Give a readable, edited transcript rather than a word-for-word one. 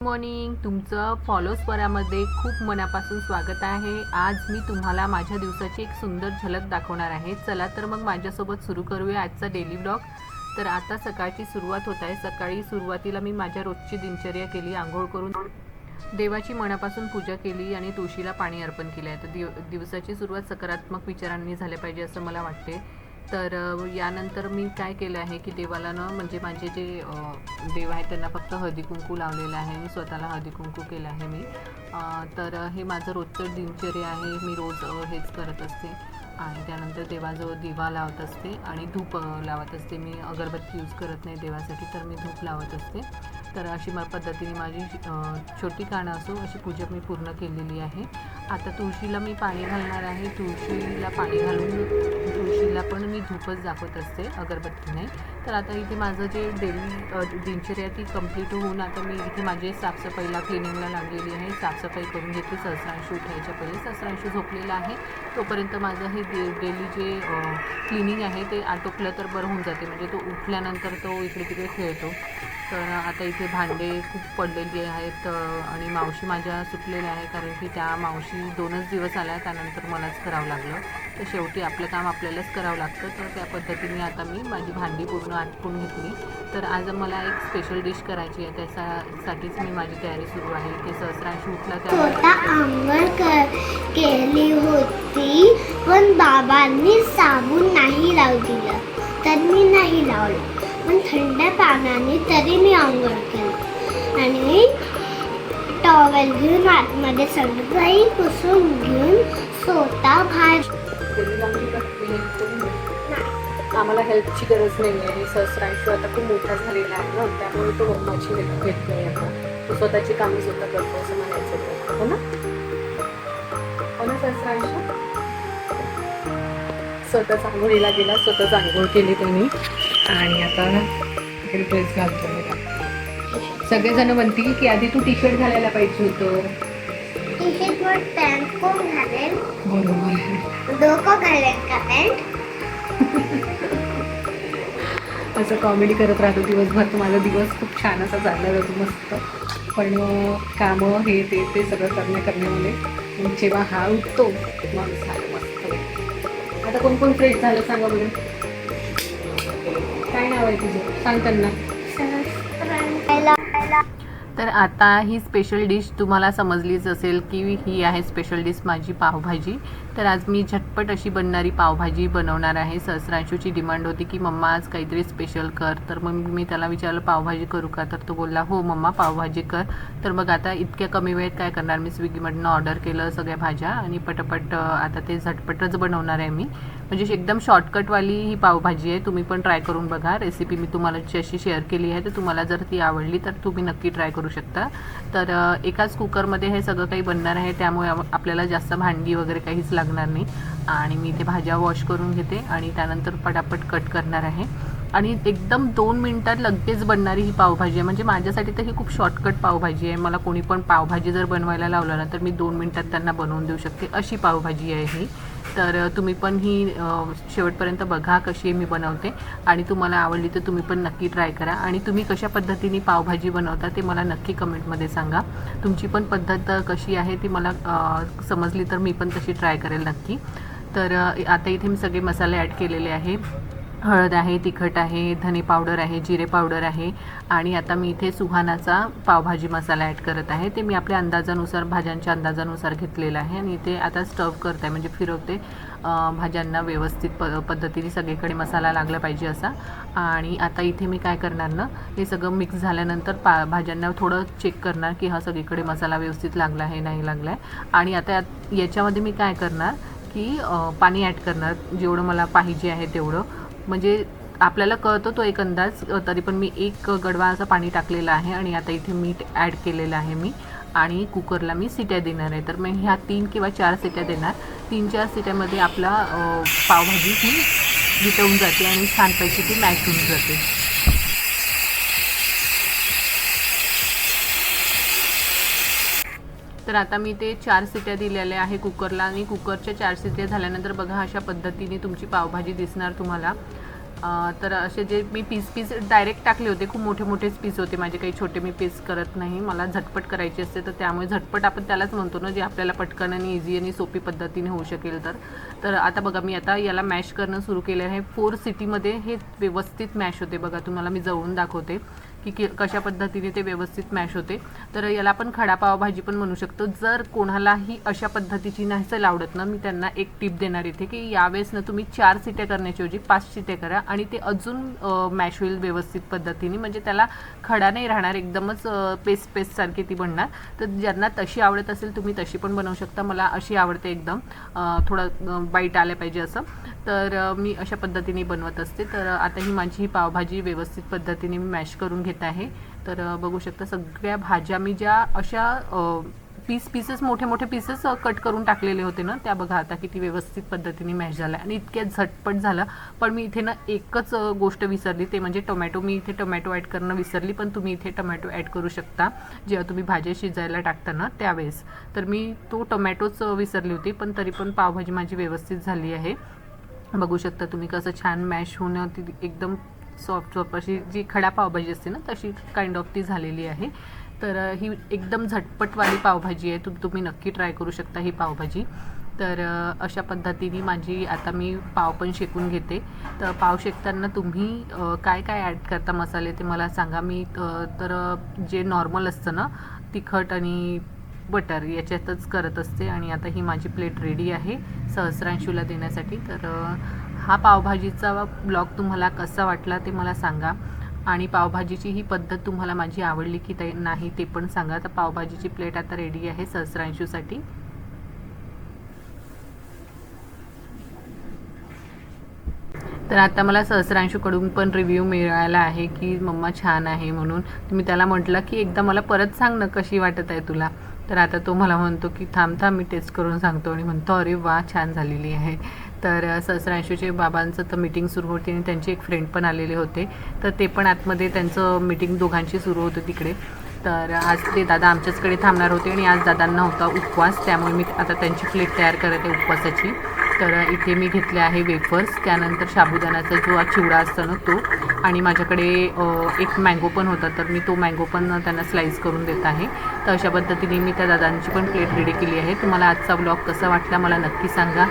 Morning, तुमचं फॉलोस्वरामध्ये खूप मनापासून स्वागत आहे। आज मी तुम्हाला माझ्या दिवसाची एक सुंदर झलक दाखवणार आहे। चला तर मग माझ्यासोबत सुरू करूया आजचा डेली ब्लॉग। तर आता सकाळची सुरुवात होत आहे। सकाळी सुरुवातीला मी माझ्या रोजची दिनचर्या केली, आंघोळ करून देवाची मनापासून पूजा केली आणि तुळशीला पाणी अर्पण केले। तर दिवसाची सुरुवात सकारात्मक विचारांनी झाली पाहिजे असं मला वाटते। तर यानंतर मी काय केलं आहे की देवाला म्हणजे माझे जे देव आहेत त्यांना फक्त हळदी कुंकू लावलेलं आहे। मी स्वतःला हळदी कुंकू केलं आहे मी। तर हे माझं रोजचं दिनचर्या आहे। मी रोज हेच करत असते आणि त्यानंतर देवाजवळ दिवा लावत असते आणि धूप लावत असते। मी अगरबत्ती यूज करत नाही देवासाठी, तर मी धूप लावत असते। तर अशी पद्धतीने माझी छोटी काणं असो अशी पूजा मी पूर्ण केलेली आहे। आता तुळशीला मी पाणी घालणार आहे। तुळशीला पाणी घालून तुळशीला पण मी धूपच दाखवत असते, अगरबत्ती नाही। तर आता इथे माझं जे डेली दिनचर्या ती कंप्लीट होऊन आता मी इथे माझे साफसफाईला क्लिनिंगला लागलेली आहे। साफसफाई करून घेते। सहस्रांश उठायच्या पहिले सहस्रांश झोपलेला आहे, तोपर्यंत माझं हे डेली जे क्लिनिंग आहे ते आटोपलं तर बरं होऊन जाते। म्हणजे तो उठल्यानंतर तो इकडे तिकडे खेळतो। तर आता इथे भांडे खूप पडलेली आहेत आणि मावशी माझ्या सुटलेल्या आहे, कारण की त्या मावशी 2च दिवस आल्या, त्यानंतर मलाच करावं लागलं। तर शेवटी आपलं काम आपल्यालाच करावं लागतं। तर त्या पद्धतीने आता मी माझी भांडी पूर्ण आटपून घेतली। तर आज मला एक स्पेशल डिश करायची आहे, त्यासाठीच मी माझी तयारी सुरू आहे। की सहस्रांश उठला स्वतः आंघोळ केली होती, पण बाबांनी साबण नाही लावू दिलं, तर मी नाही लावलं। पण थंड पाण्याने तरी मी आंघोळ केली आणि टॉवेल घेऊन आतमध्ये सगळी पुसून घेऊन स्वतः बाहेर आम्हाला हेल्पची गरज नाही आहे। सहस्रांश आता खूप मोठा झालेला आहे ना, त्यामुळे तो मम्माची हेल्प घेत नाही आता। तो स्वतःची कामे स्वतः करतो असं म्हणायचं, हो ना? हो ना सहस्रांश? स्वतःच आंघोळीला गेला, स्वतःच आंघोळ केली त्यांनी आणि आता ड्रेस घालतो मी। सगळेजण म्हणतील की आधी तू टी शर्ट घालायला पाहिजे होतं। टी शर्ट वर पॅन्ट कोण घालेल? बरोबर, डोकं घालेल का पॅन्ट? असं कॉमेडी करत राहतो दिवसभर। तर माझा दिवस खूप छान असा चालला जातो, मस्त। पण कामं हे ते सगळं करण्यामध्ये जेव्हा हा उठतो मग झालं मस्त। आता कोण कोण फ्रेश झालं सांगा बरं? काय नाव आहे तुझं, सांग त्यांना। तर आता ही स्पेशल डिश तुम्हाला समजलीच असेल की ही आहे स्पेशल डिश माझी पावभाजी। तर आज मी झटपट अशी बनणारी पावभाजी बनवणार आहे। सहस्रांशूची डिमांड होती की मम्मा आज काहीतरी स्पेशल कर, तर मग मी त्याला विचारलं पावभाजी करू का, तर तो बोलला हो मम्मा पावभाजी कर। तर मग आता इतक्या कमी वेळेत काय करणार, मी स्विगीमधनं ऑर्डर केलं सगळ्या भाज्या आणि पटापट आता ते झटपटच बनवणार आहे मी। म्हणजे एकदम शॉर्टकटवाली ही पावभाजी आहे। तुम्ही पण ट्राय करून बघा। रेसिपी मी तुम्हाला अशी शेअर केली आहे, तर तुम्हाला जर ती आवडली तर तुम्ही नक्की ट्राय करू शकता। तर एकाच कुकरमध्ये हे सगळं काही बनणार आहे, त्यामुळे आपल्याला जास्त भांडी वगैरे काहीच लागणार नाही। आणि मी इथे भाज्या वॉश करून घेते आणि त्यानंतर पटापट कट करणार आहे आणि एकदम 2 मिनिटात लगेच बनणारी ही पावभाजी आहे। म्हणजे माझ्यासाठी तर ही खूप शॉर्टकट पावभाजी आहे। मला कोणी पण पावभाजी जर बनवायला लावलं ना, तर मी 2 मिनिटात त्यांना बनवून देऊ शकते, अशी पावभाजी आहे ही। तर तुम्ही पण ही शेवटपर्यंत बघा कशी आहे मी बनवते आणि तुम्हाला आवडली तर तुम्ही पण नक्की ट्राय करा। आणि तुम्ही कशा पद्धतीने पावभाजी बनवता ते मला नक्की कमेंटमध्ये सांगा। तुमची पण पद्धत कशी आहे ती मला समजली तर मी पण तशी ट्राय करेल नक्की। तर आता इथे मी सगळे मसाले ॲड केलेले आहे। हळद आहे, तिखट आहे, धने पावडर आहे, जिरे पावडर आहे आणि आता मी इथे सुहानाचा पावभाजी मसाला ॲड करत आहे। ते मी आपल्या अंदाजानुसार, भाज्यांच्या अंदाजानुसार घेतलेलं आहे आणि इथे आता स्टव करत आहे, म्हणजे फिरवते भाज्यांना व्यवस्थित पद्धतीने सगळीकडे मसाला लागला पाहिजे असा। आणि आता इथे मी काय करणार ना, हे सगळं मिक्स झाल्यानंतर भाज्यांना थोडं चेक करणार की हा सगळीकडे मसाला व्यवस्थित लागला आहे नाही लागला आहे। आणि आता याच्यामध्ये मी काय करणार की पाणी ॲड करणार, जेवढं मला पाहिजे आहे तेवढं। म्हणजे आपल्याला कळतो तो एक अंदाज, तरी पण मी 1 गडवा असं पाणी टाकलेलं आहे आणि आता इथे मीठ ॲड केलेलं आहे मी आणि कुकरला मी सिट्या देणार आहे। तर मग ह्या 3 किंवा 4 सिट्या देणार। 3-4 सिट्यामध्ये आपला पावभाजी ही वितळून जाते आणि छानपैकी ती मॅश होऊन जाते। तर आता मी ते 4 सिट्या दिलेल्या आहे कुकरला आणि कुकरच्या 4 सिट्या झाल्यानंतर बघा अशा पद्धतीने तुमची पावभाजी दिसणार तुम्हाला। तर असे जे मी पीस डायरेक्ट टाकले होते, खूप मोठे मोठेच पीस होते माझे, काही छोटे मी पीस करत नाही, मला झटपट करायची असते. तर त्यामुळे झटपट आपण त्यालाच म्हणतो ना, जे आपल्याला पटकन आणि इझी आणि सोपी पद्धतीने होऊ शकेल. तर आता बघा मी आता याला मॅश करणं सुरू केलं आहे. 4 सिटीमध्ये हे व्यवस्थित मॅश होते. बघा तुम्हाला मी जवळून दाखवते की कशा पद्धतीने ते व्यवस्थित मॅश होते. तर याला आपण खडा पावभाजी पण म्हणू शकतो. जर कोणालाही अशा पद्धतीची नसेल आवडत ना, मी त्यांना एक टिप देणार इथे की यावेळेस ना तुम्ही 4 शिट्या करण्याच्या ऐवजी 5 शिट्या करा आणि ते अजून मॅश होईल व्यवस्थित पद्धतीने, म्हणजे त्याला खडा नाही राहणार, एकदमच पेस्ट सारखी ती बनणार. तर ज्यांना तशी आवडत असेल तुम्ही तशी पण बनवू शकता. मला अशी आवडते, एकदम थोडं बाईट आलं पाहिजे असं. तर मी अशा पद्धतीने बनवत असते. तर आता ही माझी पावभाजी व्यवस्थित पद्धतीने मी मॅश करून घेत आहे. तर बघू शकता सगळ्या भाज्या मी ज्या अशा पीसेस मोठे पीसेस कट करून टाकलेले होते ना, त्या बघा आता किती व्यवस्थित पद्धतीने मॅश झाला आणि इतक्या झटपट झाला. पण मी इथे ना एकच गोष्ट विसरली, ते म्हणजे टोमॅटो. मी इथे टोमॅटो ॲड करणं विसरली, पण तुम्ही इथे टोमॅटो ॲड करू शकता जेव्हा तुम्ही भाज्या शिजायला टाकता ना त्यावेळेस. तर मी तो टोमॅटोच विसरली होती, पण तरी पण पावभाजी माझी व्यवस्थित झाली आहे. बघू शकता तुम्ही कसं छान मॅश होणं, ती एकदम सॉफ्ट अशी जी खडा पावभाजी असते ना तशी काइंड ऑफ ती झालेली आहे. तर ही एकदम झटपटवाली पावभाजी आहे. तुम्ही नक्की ट्राय करू शकता ही पावभाजी. तर अशा पद्धतीने माझी आता मी पाव पण शेकून घेते. तर पाव शेकताना तुम्ही काय काय ॲड करता मसाले ते मला सांगा. मी तर जे नॉर्मल असतं ना, तिखट आणि बटर याच्यातच करत असते. आणि आता ही माझी प्लेट रेडी आहे सहस्रांशूला देण्यासाठी. तर हा पावभाजीचा ब्लॉग तुम्हाला कसा वाटला ते मला सांगा. आणि पावभाजीची ही पद्धत तुम्हाला माझी आवडली की नाही ते पण सांगा. तर पावभाजीची प्लेट आता रेडी आहे सहस्रांशूसाठी. तर आता मला सहस्रांशूकडून पण रिव्ह्यू मिळाला आहे की मम्मा छान आहे म्हणून. मी त्याला म्हटलं की एकदा मला परत सांग ना कशी वाटत आहे तुला. तर आता तो मला म्हणतो की थांब मी टेस्ट करून सांगतो, आणि म्हणतो अरे वा छान झालेली आहे. तर सहस्रांशूचे बाबांचं तर मीटिंग सुरू होती आणि त्यांचे एक फ्रेंड पण आलेले होते. तर ते पण आतमध्ये त्यांचं मीटिंग दोघांची सुरू होतं तिकडे. तर आज ते दादा आमच्याचकडे थांबणार होते आणि आज दादांना होता उपवास, त्यामुळे मी आता त्यांची प्लेट तयार करत आहे उपवासाची. तर इथे मी घेतले आहे वेफर्स, त्यानंतर साबुदाण्याचा जो चिवडा असतो ना तो, आणि माझ्याकडे एक मँगो पण होता, तर मी तो मँगो पण त्यांना स्लाईस करून देत आहे. तर अशा पद्धतीने मी त्या दादांची पण प्लेट रेडी केली आहे. तुम्हाला आजचा ब्लॉग कसा वाटला मला नक्की सांगा.